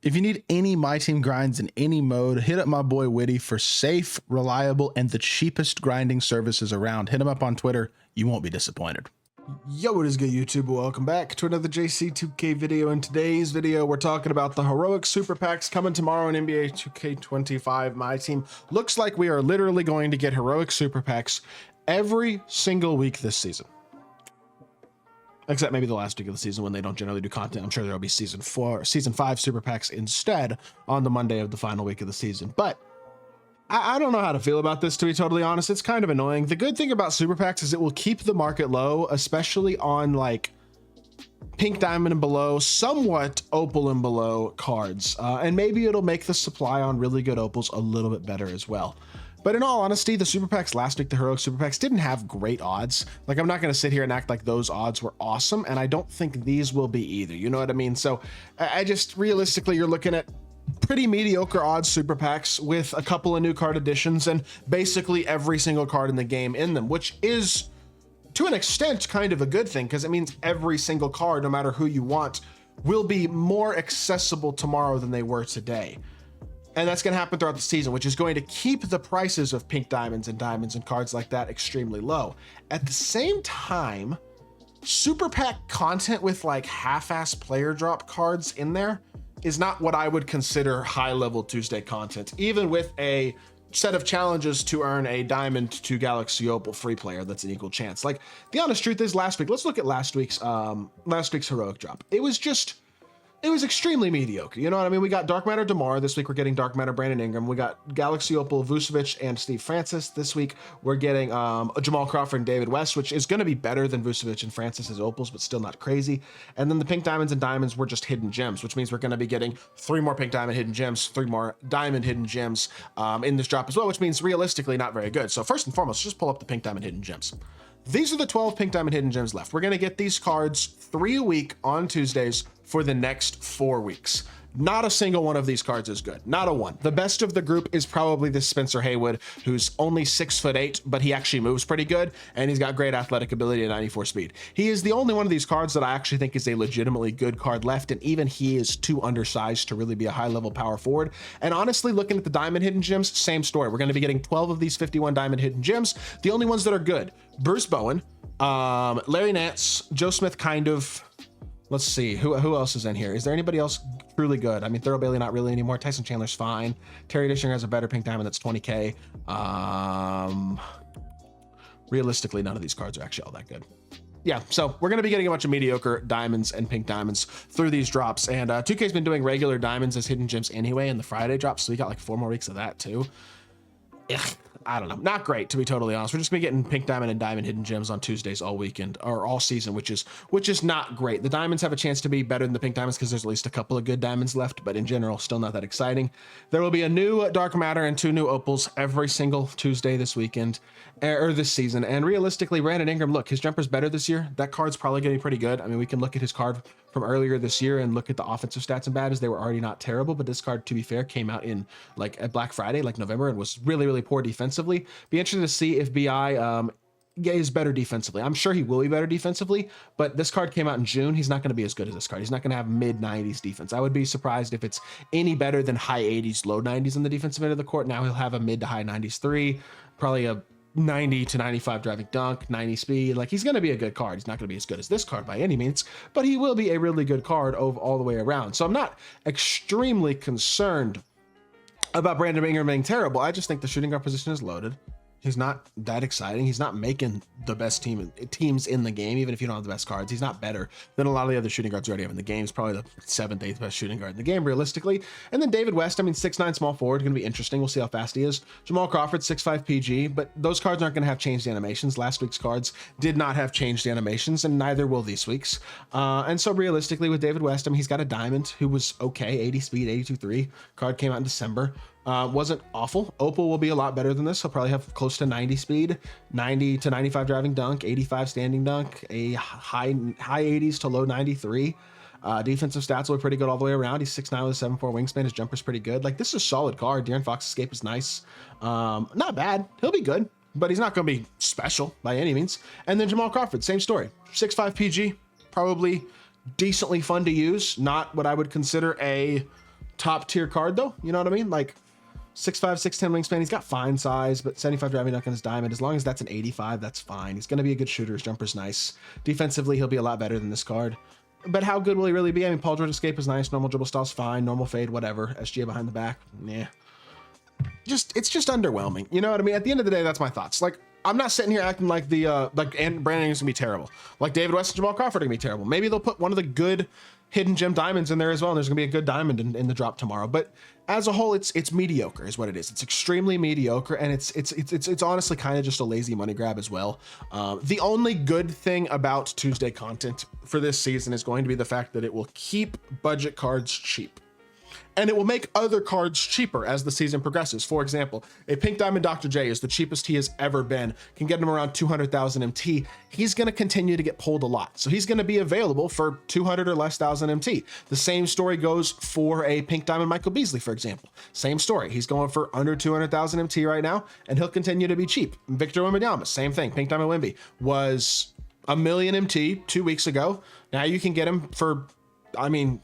If you need any My Team grinds in any mode, hit up my boy Witty for safe, reliable, and the cheapest grinding services around. Hit him up on Twitter. You won't be disappointed. Yo, what is good, YouTube? Welcome back to another JC2K video. In today's video, we're talking about the heroic super packs coming tomorrow in NBA 2K25. My team looks like we are literally going to get heroic super packs every single week this season. Except maybe the last week of the season when they don't generally do content. I'm sure there'll be season 5 super packs instead on the Monday of the final week of the season. But I don't know how to feel about this, to be totally honest. It's kind of annoying. The good thing about super packs is it will keep the market low, especially on like pink diamond and below, somewhat opal and below cards. And maybe it'll make the supply on really good opals a little bit better as well. But in all honesty, the super packs last week, the heroic super packs, didn't have great odds. Like, I'm not going to sit here and act like those odds were awesome, and I don't think these will be either. You know what I mean? So I just realistically, you're looking at pretty mediocre odds super packs with a couple of new card additions and basically every single card in the game in them, which is to an extent kind of a good thing, because it means every single card, no matter who you want, will be more accessible tomorrow than they were today. And that's going to happen throughout the season, which is going to keep the prices of pink diamonds and cards like that extremely low. At the same time, super pack content with like half-ass player drop cards in there is not what I would consider high-level Tuesday content, even with a set of challenges to earn a diamond to Galaxy Opal free player that's an equal chance. Like, the honest truth is, last week, let's look at last week's heroic drop. It was extremely mediocre. You know what I mean? We got Dark Matter Demar. This week we're getting Dark Matter Brandon Ingram. We got Galaxy Opal Vucevic and Steve Francis. This week we're getting Jamal Crawford and David West, which is going to be better than Vucevic and Francis as opals, but still not crazy. And then the pink diamonds and diamonds were just hidden gems, which means we're going to be getting 3 more pink diamond hidden gems, 3 more diamond hidden gems in this drop as well, which means realistically not very good. So first and foremost, just pull up the pink diamond hidden gems. These are the 12 pink diamond hidden gems left. We're going to get these cards 3 a week on Tuesdays for the next 4 weeks. Not a single one of these cards is good. Not a one. The best of the group is probably this Spencer Haywood, who's only 6'8", but he actually moves pretty good, and he's got great athletic ability and 94 speed. He is the only one of these cards that I actually think is a legitimately good card left, and even he is too undersized to really be a high-level power forward. And honestly, looking at the diamond hidden gems, same story. We're going to be getting 12 of these 51 diamond hidden gems. The only ones that are good: Bruce Bowen, Larry Nance, Joe Smith, kind of. Let's see, who else is in here? Is there anybody else truly good? I mean, Thurl Bailey, not really anymore. Tyson Chandler's fine. Terry Dishinger has a better pink diamond that's 20K. Realistically, none of these cards are actually all that good. Yeah, so we're going to be getting a bunch of mediocre diamonds and pink diamonds through these drops. And 2K's been doing regular diamonds as hidden gems anyway in the Friday drops, so we got like 4 more weeks of that too. Ugh. I don't know, not great, to be totally honest. We're just gonna be getting pink diamond and diamond hidden gems on Tuesdays all weekend, or all season, which is not great. The diamonds have a chance to be better than the pink diamonds because there's at least a couple of good diamonds left, but in general, still not that exciting. There will be a new dark matter and 2 new opals every single Tuesday this weekend, or this season. And realistically, Brandon Ingram, look, his jumper's better this year. That card's probably getting pretty good. I mean, we can look at his card from earlier this year and look at the offensive stats and bad as they were already not terrible, but this card, to be fair, came out in like at Black Friday, like November, and was really, really poor defensively. Be interested to see if BI is better defensively. I'm sure he will be better defensively, but this card came out in June. He's not going to be as good as this card. He's not going to have mid-90s defense. I would be surprised if it's any better than high 80s, low 90s in the defensive end of the court. Now he'll have a mid to high 90s 3, probably a 90 to 95 driving dunk, 90 speed. Like, he's going to be a good card. He's not going to be as good as this card by any means, but he will be a really good card all the way around. So I'm not extremely concerned about Brandon Ingram being terrible. I just think the shooting guard position is loaded. He's not that exciting. He's not making the best teams in the game, even if you don't have the best cards. He's not better than a lot of the other shooting guards we already have in the game. He's probably the 7th, 8th best shooting guard in the game, realistically. And then David West, I mean, 6'9", small forward, going to be interesting. We'll see how fast he is. Jamal Crawford, 6'5", PG, but those cards aren't going to have changed animations. Last week's cards did not have changed animations, and neither will this week's. And so realistically, with David West, I mean, he's got a diamond who was okay, 80 speed, 82.3. Card came out in December. Wasn't awful. Opal will be a lot better than this. He'll probably have close to 90 speed, 90 to 95 driving dunk, 85 standing dunk, a high 80s to low 93. Defensive stats will be pretty good all the way around. He's 6'9" with a 7'4" wingspan. His jumper's pretty good. Like, this is a solid card. De'Aaron Fox's escape is nice. Not bad. He'll be good, but he's not going to be special by any means. And then Jamal Crawford, same story. 6'5" PG, probably decently fun to use. Not what I would consider a top tier card though. You know what I mean? Like 6'5", 6'10" wingspan. He's got fine size, but 75 driving dunk on his diamond. As long as that's an 85, that's fine. He's going to be a good shooter. His jumper's nice. Defensively, he'll be a lot better than this card. But how good will he really be? I mean, Paul George escape is nice. Normal dribble style's fine. Normal fade, whatever. SGA behind the back, yeah. It's just underwhelming. You know what I mean? At the end of the day, that's my thoughts. Like, I'm not sitting here acting like and Brandon Ingram's gonna be terrible. Like David West and Jamal Crawford are gonna be terrible. Maybe they'll put one of the good hidden gem diamonds in there as well. And there's gonna be a good diamond in the drop tomorrow. But as a whole, it's mediocre is what it is. It's extremely mediocre, and it's honestly kind of just a lazy money grab as well. The only good thing about Tuesday content for this season is going to be the fact that it will keep budget cards cheap. And it will make other cards cheaper as the season progresses. For example, a Pink Diamond Dr. J is the cheapest he has ever been, can get him around 200,000 MT. He's going to continue to get pulled a lot. So he's going to be available for 200 or less thousand MT. The same story goes for a Pink Diamond Michael Beasley, for example. Same story. He's going for under 200,000 MT right now, and he'll continue to be cheap. Victor Wembanyama, same thing. Pink Diamond Wemby was a million MT 2 weeks ago. Now you can get him for, I mean,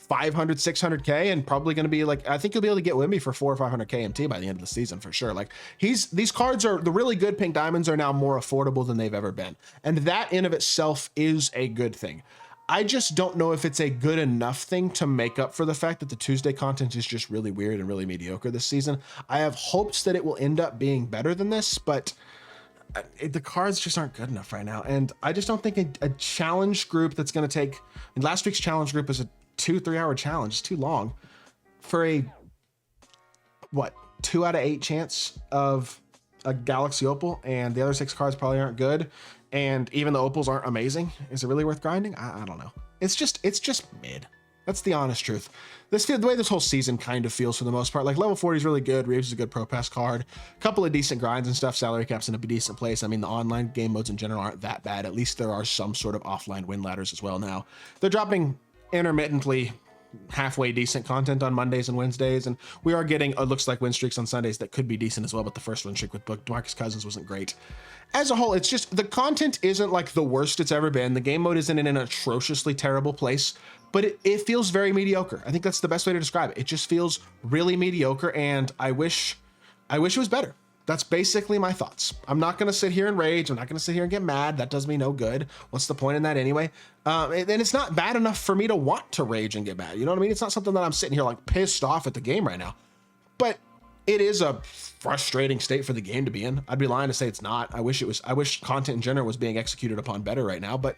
500, 600K, and probably going to be like, I think you'll be able to get Wemby for 400 or 500K MT by the end of the season for sure. Like these cards are, the really good pink diamonds are now more affordable than they've ever been. And that in of itself is a good thing. I just don't know if it's a good enough thing to make up for the fact that the Tuesday content is just really weird and really mediocre this season. I have hopes that it will end up being better than this, but the cards just aren't good enough right now. And I just don't think a challenge group that's going to take, and last week's challenge group was a 2-3 hour challenge. It's too long for a, what, 2 out of 8 chance of a Galaxy Opal, and the other 6 cards probably aren't good. And even the Opals aren't amazing. Is it really worth grinding? I don't know. It's just mid. That's the honest truth. The way this whole season kind of feels for the most part. Like level 40 is really good. Reeves is a good pro pass card. A couple of decent grinds and stuff. Salary cap's in a decent place. I mean, the online game modes in general aren't that bad. At least there are some sort of offline win ladders as well now. They're dropping intermittently halfway decent content on Mondays and Wednesdays, and we are getting it looks like win streaks on Sundays that could be decent as well, but the first win streak with DeMarcus Cousins wasn't great. As a whole, it's just the content isn't like the worst it's ever been. The game mode isn't in an atrociously terrible place, but it feels very mediocre. I think that's the best way to describe it. It just feels really mediocre, and I wish it was better. That's basically my thoughts. I'm not going to sit here and rage. I'm not going to sit here and get mad. That does me no good. What's the point in that anyway? And it's not bad enough for me to want to rage and get mad. You know what I mean? It's not something that I'm sitting here like pissed off at the game right now. But it is a frustrating state for the game to be in. I'd be lying to say it's not. I wish content in general was being executed upon better right now. But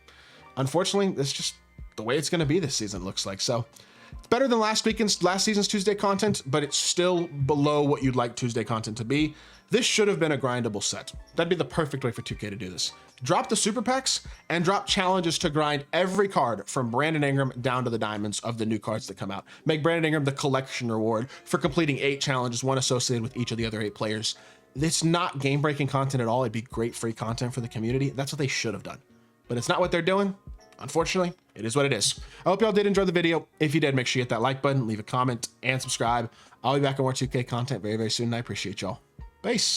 unfortunately, it's just the way it's going to be this season, it looks like. So it's better than last season's Tuesday content, but it's still below what you'd like Tuesday content to be. This should have been a grindable set. That'd be the perfect way for 2K to do this. Drop the super packs and drop challenges to grind every card from Brandon Ingram down to the diamonds of the new cards that come out. Make Brandon Ingram the collection reward for completing 8 challenges, one associated with each of the other 8 players. It's not game-breaking content at all. It'd be great free content for the community. That's what they should have done. But it's not what they're doing. Unfortunately, it is what it is. I hope y'all did enjoy the video. If you did, make sure you hit that like button, leave a comment, and subscribe. I'll be back on more 2K content very, very soon, and I appreciate y'all. Peace.